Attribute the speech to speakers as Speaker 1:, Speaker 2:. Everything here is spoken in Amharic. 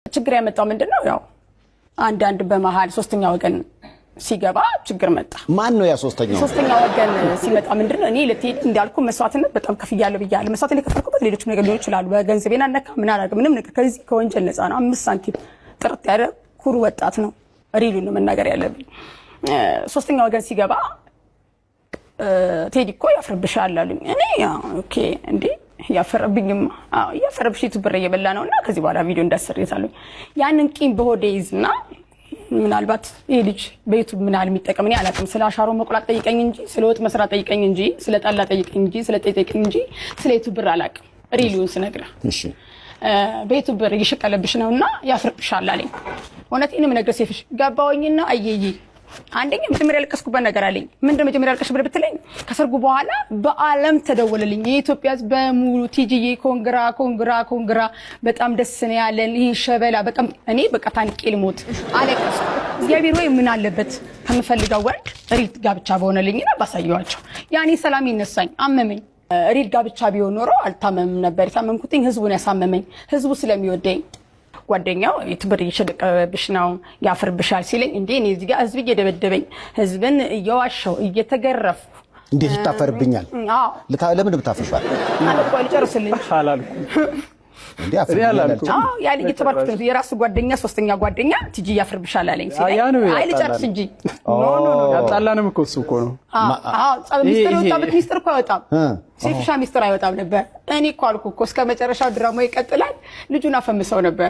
Speaker 1: ችግር ያመጣው ምንድነው? ያው አንድ በመሃል ሶስተኛ ወገን ሲገባ ችግር መጣ።
Speaker 2: ማን ነው ያ ሶስተኛ
Speaker 1: ወገን ሲመጣ ምንድነው? እኔ ለቴዲ እንዳልኩ መስዋዕትነት በጣም ከፍያለሁ ብያለሁ። መስዋዕትነት ከፈልኩበት ሌሎች ነገር ሊሆን ይችላል። በገንዘቤና ነካ ምን አላደርግ ምንም ነገር ከዚህ ከወንጀል ነፃ ነው። 5 ሳንቲም ጥርት ያለ ኩሩ ወጣት ነው። ሪሉን ነው መናገር ያለብኝ። ሶስተኛ ወገን ሲገባ ቴዲ እኮ ያፍርብሻል አሉኝ። እኔ ኦኬ እንዴ ያፈረብኝም ያፈረብሽ ዩቲዩበር እየበላ ነውና ከዚህ በኋላ ቪዲዮ እንዳሰሪታለሁ። ያንን ቂም በሆዴ ይዝና ምናልባት ይሄ ልጅ በዩቲዩብ ምን ያህል የሚጠቀም እኔ አላውቅም። ስለ አሻሮ መቆላጥ ጠይቀኝ እንጂ ስለ ወጥ መስራት ጠይቀኝ እንጂ ስለ ጠላ ጠይቀኝ እንጂ ስለ ጠይቀኝ እንጂ ስለ ዩቲዩበር አላውቅም። ሪሉን ስነግራ እሺ በዩቲዩበር እየሸቀለብሽ ነውና ያፍርብሻል አለኝ። እውነቴን ነው ነገር ሴፍሽ ገባውኝና አየዬ አንደኛ መጀመሪያ ያለቀስኩበት ነገር አለኝ። ምንድነው መጀመሪያ ያለቀስኩ ብትለኝ ከሰርጉ በኋላ በአለም ተደወለልኝ። የኢትዮጵያ ሕዝብ በሙሉ ቲጂዬ ኮንግራ በጣም ደስ ነው ያለን። ይሄ ሸበላ በቃ እኔ በቃ ታንቄ ልሞት አለቀስኩ። እግዚአብሔር ወይ ምን አለበት ከምፈልገው ወንድ ሪት ጋብቻ በሆነልኝና ባሳየዋቸው ያኔ ሰላም ይነሳኝ አመመኝ። ሪት ጋብቻ ቢሆን ኖሮ አልታመምም ነበር። የታመምኩትኝ ህዝቡን ያሳመመኝ ህዝቡ ስለሚወደኝ ጓደኛው ዩቲዩበር እየሸቀለብሽ ነው ያፍርብሻል ሲለኝ እንዴ እኔ እዚህ ጋር ህዝብ እየደበደበኝ ህዝብን እየዋሸው እየተገረፉ
Speaker 2: እንዴት ይታፈርብኛል? ለምን ብታፈርሻል?
Speaker 1: አለቆ ልጨርስልኝ አላልኩ
Speaker 2: እንዴ አፍርብኛል?
Speaker 1: ያ ልጅ ተባርኩት የራሱ ጓደኛ ሶስተኛ ጓደኛ ቲጂ ያፍርብሻል አለኝ ሲለኝ አይ ልጨርስ እንጂ ኖ
Speaker 3: ያጣላንም እኮ እሱ እኮ ነው።
Speaker 1: ሚስጥር ወጣበት ሚስጥር እኮ አይወጣም። ሴፍሻ ሚስጥር አይወጣም ነበር። እኔ እኮ አልኩ እኮ እስከ መጨረሻው ድራማው ይቀጥላል። ልጁን አፈምሰው ነበር።